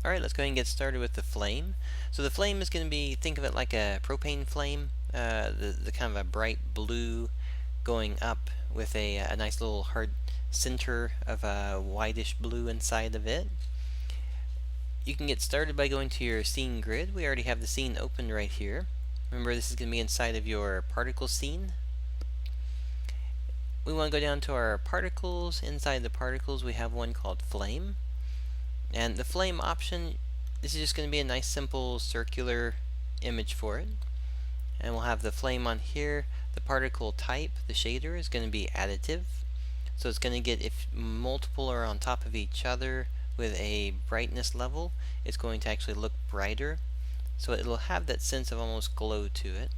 Alright, let's go ahead and get started with the flame. So the flame is going to be, think of it like a propane flame, the kind of a bright blue going up with a nice little hard center of a whitish blue inside of it. You can get started by going to your scene grid. We already have the scene open right here. Remember, this is going to be inside of your particle scene. We want to go down to our particles. Inside the particles we have one called flame. And the flame option, this is just going to be a nice simple circular image for it. And we'll have the flame on here. The particle type, the shader, is going to be additive. So it's going to get, if multiple are on top of each other with a brightness level, it's going to actually look brighter. So it'll have that sense of almost glow to it.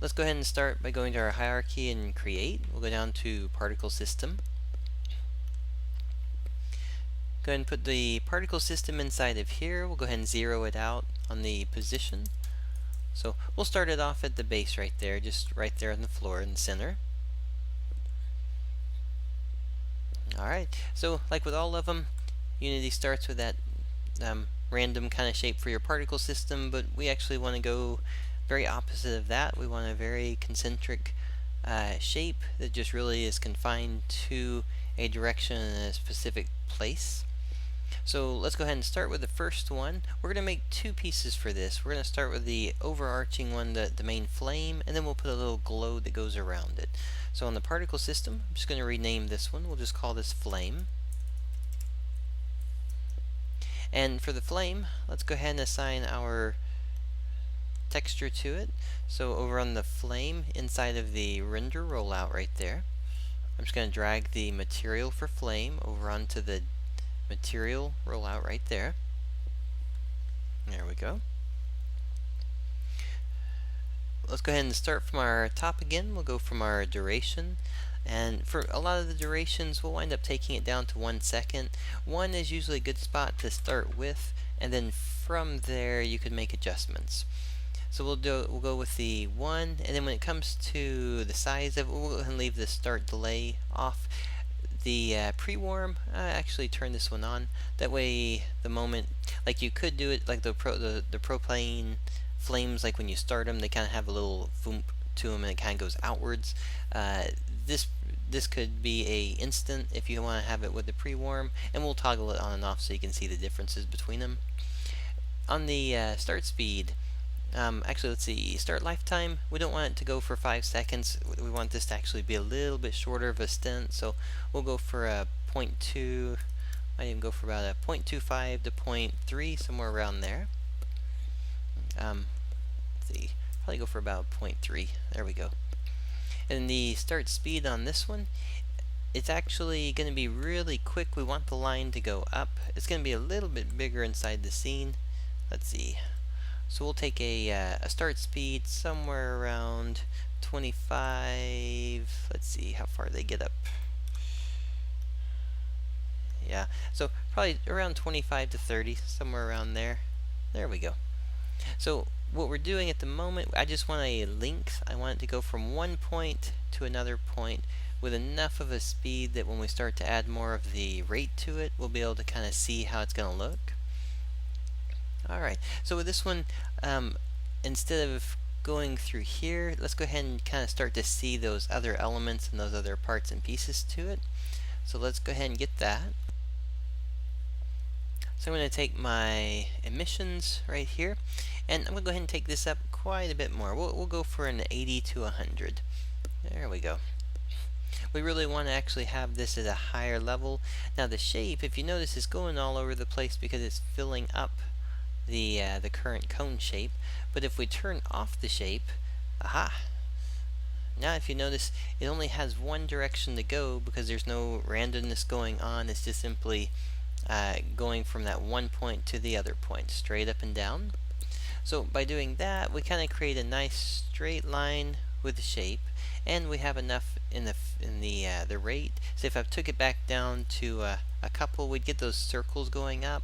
Let's go ahead and start by going to our hierarchy and create. We'll go down to particle system. Go ahead and put the particle system inside of here. We'll go ahead and zero it out on the position. So we'll start it off at the base right there, just right there on the floor in the center. Alright, so like with all of them, Unity starts with that random kind of shape for your particle system, but we actually want to go very opposite of that. We want a very concentric shape that just really is confined to a direction in a specific place. So let's go ahead and start with the first one. We're going to make two pieces for this. We're going to start with the overarching one, the main flame, and then we'll put a little glow that goes around it. So on the particle system, I'm just going to rename this one. We'll just call this flame. And for the flame, let's go ahead and assign our texture to it. So over on the flame, inside of the render rollout right there, I'm just going to drag the material for flame over onto the material rollout right there. There we go. Let's go ahead and start from our top again. We'll go from our duration, and for a lot of the durations we'll wind up taking it down to 1 second. 1 is usually a good spot to start with, and then from there you can make adjustments. So we'll go with the 1, and then when it comes to the size of it, we'll go ahead and leave the start delay off. The pre-warm, actually turn this one on. That way, the moment, like you could do it like the propane flames, like when you start them, they kind of have a little voomp to them, and it kind of goes outwards. This could be a instant if you want to have it with the pre-warm, and we'll toggle it on and off so you can see the differences between them. On the start speed, actually, let's see, start lifetime, we don't want it to go for 5 seconds. We want this to actually be a little bit shorter of a stint, so we'll go for a 0.2, might even go for about a 0.25 to 0.3, somewhere around there. Let's see, probably go for about 0.3, there we go. And the start speed on this one, it's actually going to be really quick. We want the line to go up. It's going to be a little bit bigger inside the scene. Let's see. So we'll take a start speed somewhere around 25. Let's see how far they get up. Yeah, so probably around 25 to 30, somewhere around there. There we go. So what we're doing at the moment, I just want a length. I want it to go from one point to another point with enough of a speed that when we start to add more of the rate to it, we'll be able to kind of see how it's going to look. Alright, so with this one, instead of going through here, let's go ahead and kind of start to see those other elements and those other parts and pieces to it. So let's go ahead and get that. So I'm going to take my emissions right here, and I'm going to go ahead and take this up quite a bit more. We'll go for an 80 to 100. There we go. We really want to actually have this at a higher level. Now the shape, if you notice, is going all over the place because it's filling up the current cone shape. But if we turn off the shape, aha! Now if you notice, it only has one direction to go because there's no randomness going on. It's just simply going from that one point to the other point, straight up and down. So by doing that, we kind of create a nice straight line with the shape, and we have enough in the rate. So if I took it back down to a couple, we'd get those circles going up.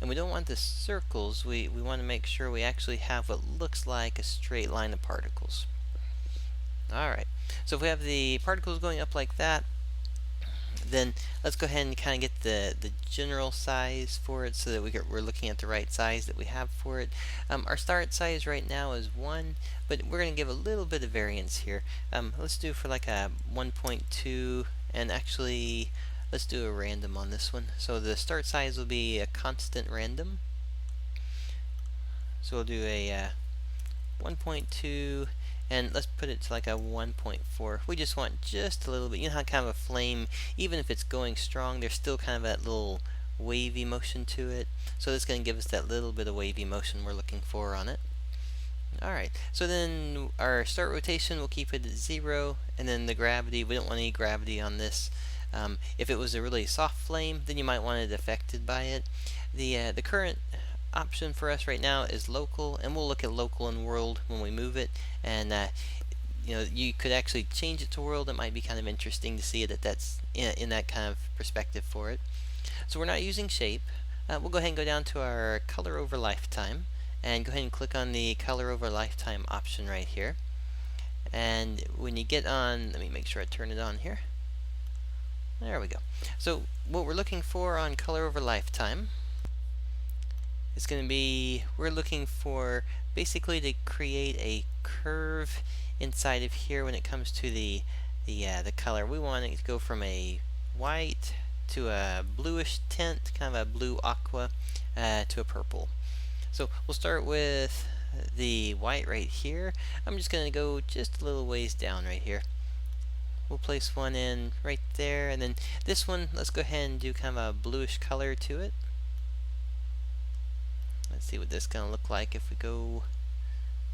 And we don't want the circles, we want to make sure we actually have what looks like a straight line of particles. Alright, so if we have the particles going up like that, then let's go ahead and kind of get the general size for it so that we're looking at the right size that we have for it. Our start size right now is 1, but we're going to give a little bit of variance here. Let's do for like a 1.2, and actually let's do a random on this one. So the start size will be a constant random. So we'll do a 1.2, and let's put it to like a 1.4. We just want just a little bit. You know how kind of a flame, even if it's going strong, there's still kind of that little wavy motion to it. So this is going to give us that little bit of wavy motion we're looking for on it. Alright, so then our start rotation, we'll keep it at 0, and then the gravity, we don't want any gravity on this. If it was a really soft flame, then you might want it affected by it. The current option for us right now is local, and we'll look at local and world when we move it. And you could actually change it to world. It might be kind of interesting to see it that's in that kind of perspective for it. So we're not using shape. We'll go ahead and go down to our color over lifetime, and go ahead and click on the color over lifetime option right here. And when you get on, let me make sure I turn it on here. There we go. So what we're looking for on color over lifetime is going to be, we're looking for basically to create a curve inside of here when it comes to the color. We want it to go from a white to a bluish tint, kind of a blue aqua, to a purple. So we'll start with the white right here. I'm just going to go just a little ways down right here. We'll place one in right there, and then this one, let's go ahead and do kind of a bluish color to it. Let's see what this is going to look like if we go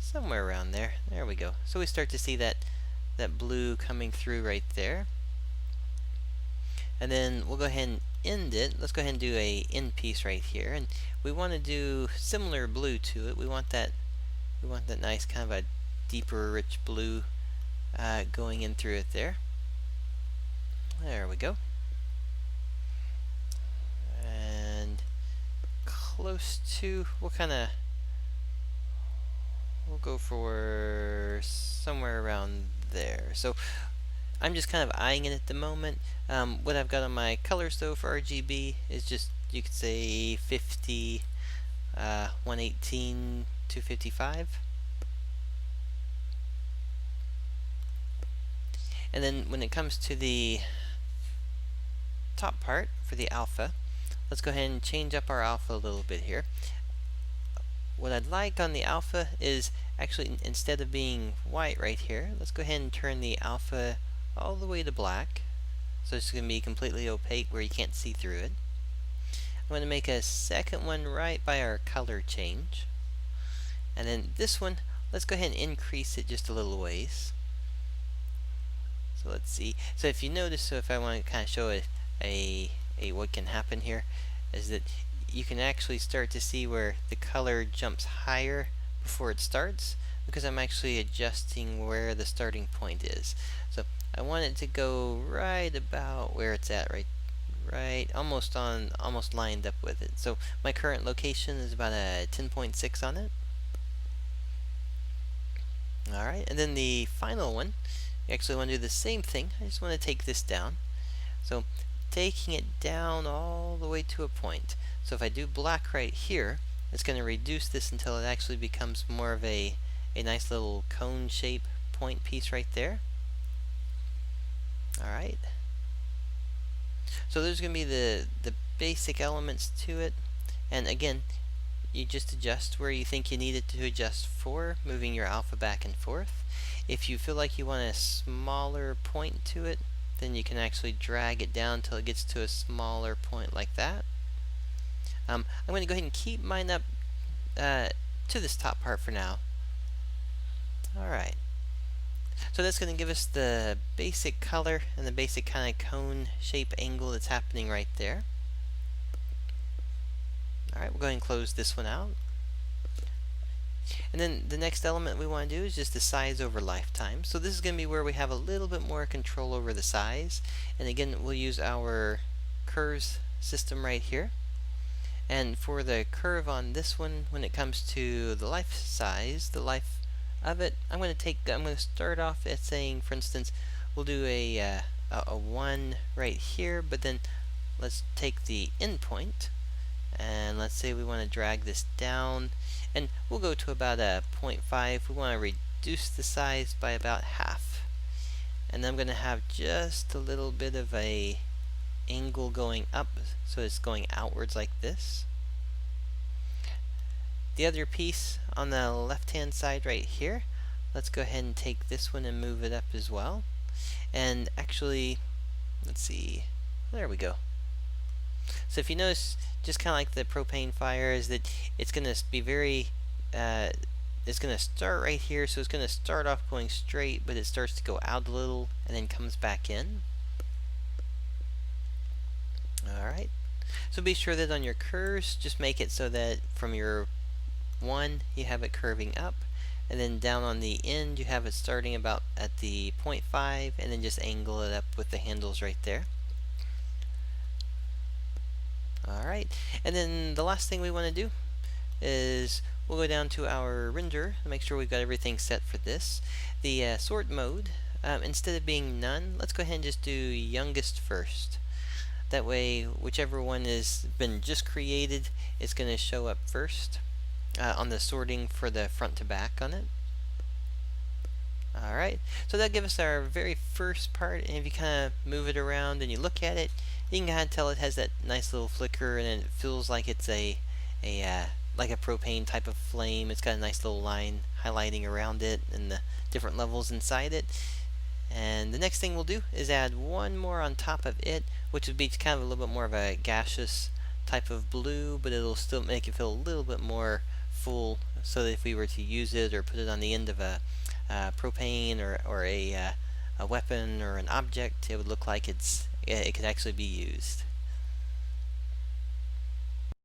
somewhere around there. There we go. So we start to see that blue coming through right there. And then we'll go ahead and end it. Let's go ahead and do a end piece right here, and we want to do similar blue to it. We want that nice kind of a deeper, rich blue going in through it there. There we go. And close to, we'll go for somewhere around there. So I'm just kind of eyeing it at the moment. What I've got on my colors though for RGB is just, you could say 50, 118, 255. And then when it comes to the top part for the alpha, let's go ahead and change up our alpha a little bit here. What I'd like on the alpha is actually, instead of being white right here, let's go ahead and turn the alpha all the way to black. So it's going to be completely opaque where you can't see through it. I'm going to make a second one right by our color change. And then this one, let's go ahead and increase it just a little ways. So let's see. So if you notice, so if I want to kind of show what can happen here, is that you can actually start to see where the color jumps higher before it starts, because I'm actually adjusting where the starting point is. So I want it to go right about where it's at, right almost lined up with it. So my current location is about a 10.6 on it. Alright, and then the final one, you actually want to do the same thing. I just want to take this down. So taking it down all the way to a point. So if I do black right here, it's going to reduce this until it actually becomes more of a nice little cone shape point piece right there. Alright. So there's going to be the basic elements to it. And again, you just adjust where you think you need it to adjust for, moving your alpha back and forth. If you feel like you want a smaller point to it, then you can actually drag it down till it gets to a smaller point like that. I'm going to go ahead and keep mine up to this top part for now. Alright. So that's going to give us the basic color and the basic kind of cone shape angle that's happening right there. Alright, we'll go ahead and close this one out. And then the next element we want to do is just the size over lifetime. So this is going to be where we have a little bit more control over the size. And again, we'll use our curves system right here. And for the curve on this one, when it comes to the life size, the life of it, I'm going to start off at saying, for instance, we'll do a a 1 right here, but then let's take the endpoint, and let's say we want to drag this down, and we'll go to about a 0.5. We want to reduce the size by about half. And I'm going to have just a little bit of a angle going up, so it's going outwards like this. The other piece on the left hand side right here, let's go ahead and take this one and move it up as well. And actually, let's see, there we go. So if you notice, just kind of like the propane fire, is that it's going to be very, it's going to start right here, so it's going to start off going straight, but it starts to go out a little and then comes back in. Alright, so be sure that on your curves, just make it so that from your 1, you have it curving up, and then down on the end, you have it starting about at the 0.5, and then just angle it up with the handles right there. Alright, and then the last thing we want to do is we'll go down to our render and make sure we've got everything set for this. The sort mode, instead of being none, let's go ahead and just do youngest first. That way, whichever one has been just created is going to show up first on the sorting for the front to back on it. Alright, so that'll give us our very first part, and if you kind of move it around and you look at it, you can kind of tell it has that nice little flicker, and it feels like it's like a propane type of flame. It's got a nice little line highlighting around it and the different levels inside it. And the next thing we'll do is add one more on top of it, which would be kind of a little bit more of a gaseous type of blue, but it'll still make it feel a little bit more full, so that if we were to use it or put it on the end of a propane or a weapon or an object, it would look like it could actually be used.